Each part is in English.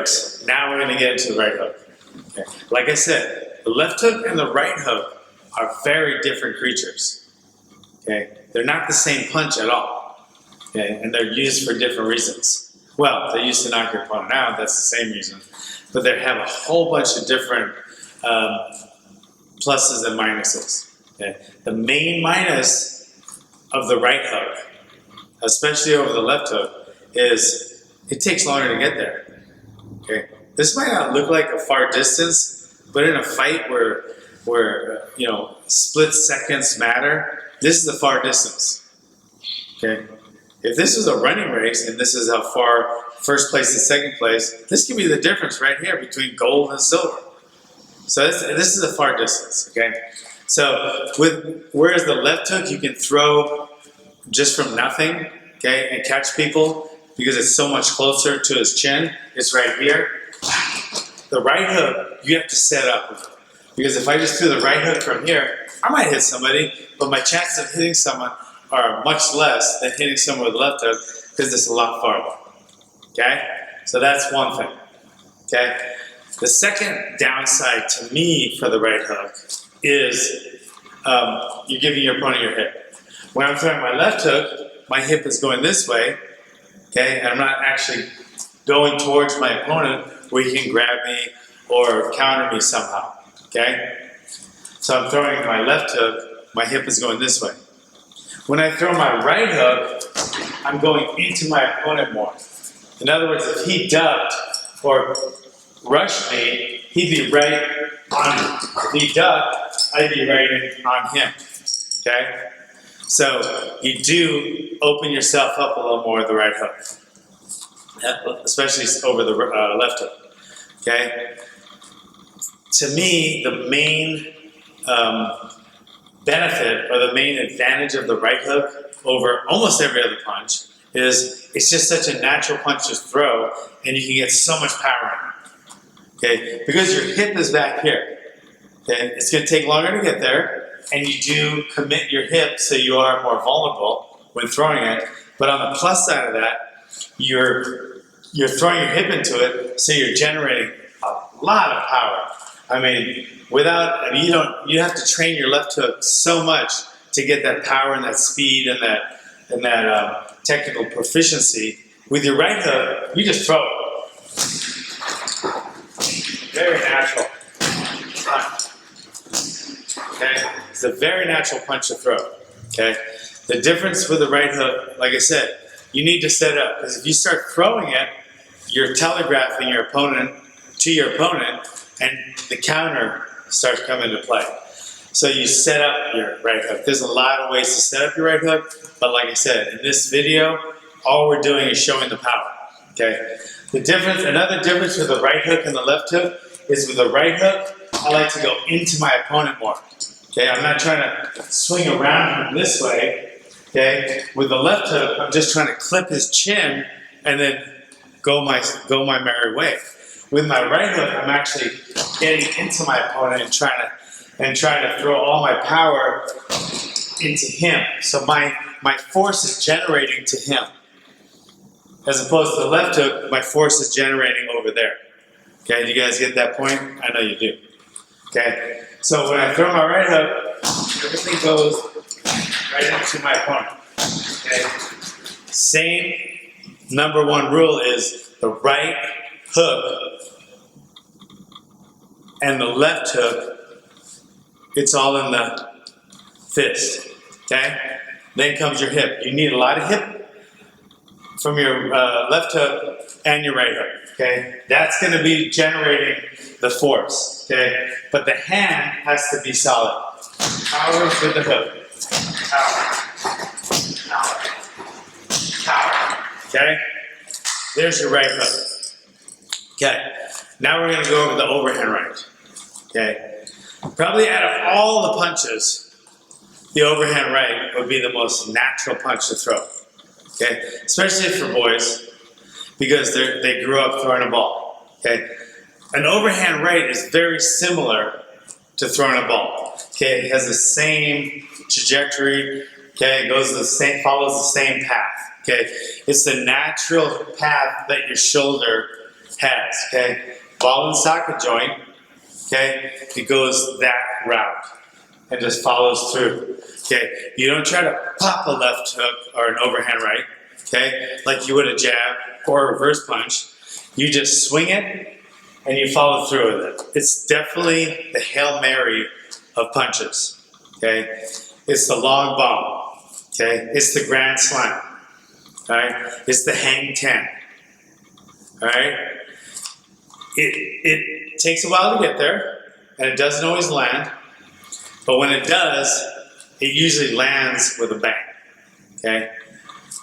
hooks. Now we're going to get into the right hook. Okay. Like I said, the left hook and the right hook are very different creatures. Okay, they're not the same punch at all. Okay, and they're used for different reasons. Well, they used to knock your opponent out. That's the same reason, but they have a whole bunch of different pluses and minuses. Okay, the main minus of the right hook, especially over the left hook, is it takes longer to get there. Okay, this might not look like a far distance, but in a fight where you know, split seconds matter, this is a far distance. Okay, if this was a running race and this is how far first place and second place, this could be the difference right here between gold and silver. So this is a far distance. Okay, so whereas the left hook you can throw just from nothing, okay, and catch people because it's so much closer to his chin. It's right here. The right hook you have to set up with it. Because if I just threw the right hook from here, I might hit somebody, but my chances of hitting someone are much less than hitting someone with the left hook because it's a lot farther. Okay? So that's one thing. Okay? The second downside to me for the right hook is you're giving your opponent your hip. When I'm throwing my left hook, my hip is going this way, okay? And I'm not actually going towards my opponent where he can grab me or counter me somehow. Okay? So I'm throwing my left hook, my hip is going this way. When I throw my right hook, I'm going into my opponent more. In other words, if he ducked or rushed me, he'd be right on me. If he ducked, I'd be right on him. Okay? So you do open yourself up a little more with the right hook, especially over the left hook. Okay? To me, the main benefit or the main advantage of the right hook over almost every other punch is it's just such a natural punch to throw and you can get so much power in it. Okay? Because your hip is back here. Okay? It's going to take longer to get there and you do commit your hip so you are more vulnerable when throwing it. But on the plus side of that, you're throwing your hip into it so you're generating a lot of power. I mean, you have to train your left hook so much to get that power and that speed and that technical proficiency. With your right hook, you just throw it. Very natural punch. Okay, it's a very natural punch to throw. Okay, the difference with the right hook, like I said, you need to set up because if you start throwing it, you're telegraphing your opponent to your opponent. And the counter starts coming into play. So you set up your right hook. There's a lot of ways to set up your right hook, but like I said, in this video, all we're doing is showing the power. Okay. Another difference with the right hook and the left hook is with the right hook, I like to go into my opponent more. Okay, I'm not trying to swing around him this way. Okay, with the left hook, I'm just trying to clip his chin and then go my merry way. With my right hook, I'm actually getting into my opponent and trying to throw all my power into him. So my force is generating to him. As opposed to the left hook, my force is generating over there. Okay, do you guys get that point? I know you do. Okay, so when I throw my right hook, everything goes right into my opponent. Okay, same number one rule is the right hook and the left hook, it's all in the fist, okay? Then comes your hip. You need a lot of hip from your left hook and your right hook, okay? That's gonna be generating the force, okay? But the hand has to be solid. Power with the hook. Power. Okay? There's your right hook. Okay, now we're going to go over the overhand right. Okay, probably out of all the punches, the overhand right would be the most natural punch to throw. Okay, especially for boys because they grew up throwing a ball. Okay, an overhand right is very similar to throwing a ball. Okay, it has the same trajectory. Okay, it goes follows the same path. Okay, it's the natural path that your shoulder has, okay? Ball and socket joint, okay? It goes that route and just follows through, okay? You don't try to pop a left hook or an overhand right, okay? Like you would a jab or a reverse punch. You just swing it and you follow through with it. It's definitely the Hail Mary of punches, okay? It's the long bomb, okay? It's the grand slam, all right? It's the hang 10, all right? It takes a while to get there, and it doesn't always land, but when it does, it usually lands with a bang, okay?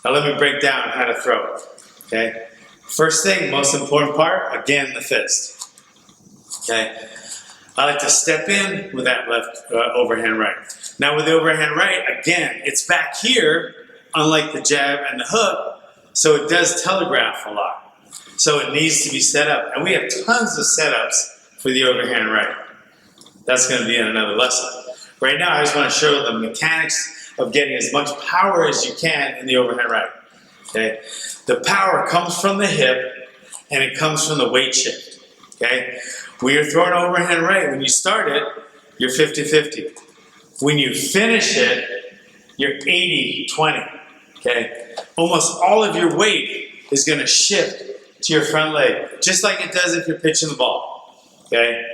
Now let me break down how to throw it, okay? First thing, most important part, again, the fist, okay? I like to step in with that left overhand right. Now with the overhand right, again, it's back here, unlike the jab and the hook, so it does telegraph a lot. So it needs to be set up. And we have tons of setups for the overhand right. That's going to be in another lesson. Right now, I just want to show the mechanics of getting as much power as you can in the overhand right. Okay? The power comes from the hip, and it comes from the weight shift. Okay? When you're throwing overhand right, when you start it, you're 50-50. When you finish it, you're 80-20. Okay? Almost all of your weight is going to shift to your front leg, just like it does if you're pitching the ball, okay?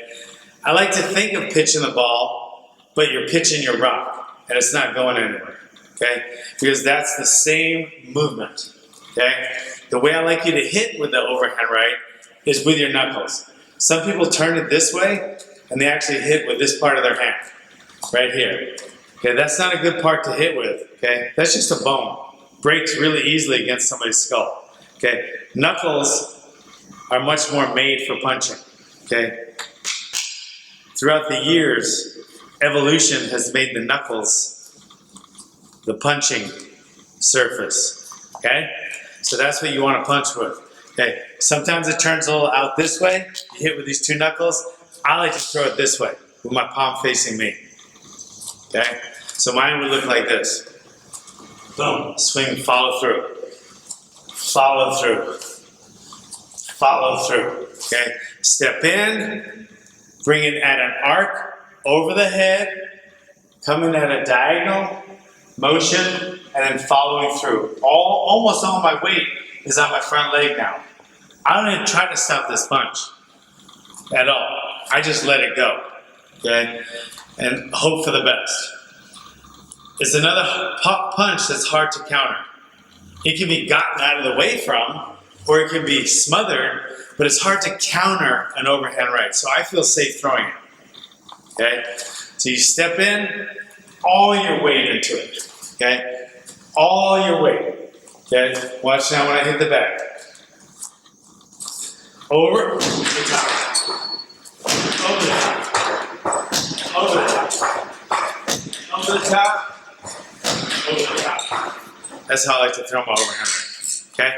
I like to think of pitching the ball, but you're pitching your rock, and it's not going anywhere, okay? Because that's the same movement, okay? The way I like you to hit with the overhand right is with your knuckles. Some people turn it this way, and they actually hit with this part of their hand, right here. Okay, that's not a good part to hit with, okay? That's just a bone. Breaks really easily against somebody's skull. Okay, knuckles are much more made for punching, okay? Throughout the years, evolution has made the knuckles the punching surface, okay? So that's what you want to punch with, okay? Sometimes it turns a little out this way, you hit with these two knuckles. I like to throw it this way, with my palm facing me, okay? So mine would look like this. Boom, swing, follow through. Follow through, follow through, okay? Step in, bring it at an arc over the head, come in at a diagonal motion, and then following through. Almost all my weight is on my front leg now. I don't even try to stop this punch at all. I just let it go, okay? And hope for the best. It's another punch that's hard to counter. It can be gotten out of the way from, or it can be smothered, but it's hard to counter an overhand right. So I feel safe throwing it, okay? So you step in, all your weight into it, okay? All your weight, okay? Watch now when I hit the back. Over the top, over the top, over the top, over the top, over the top. That's how I like to throw my overhand right, okay?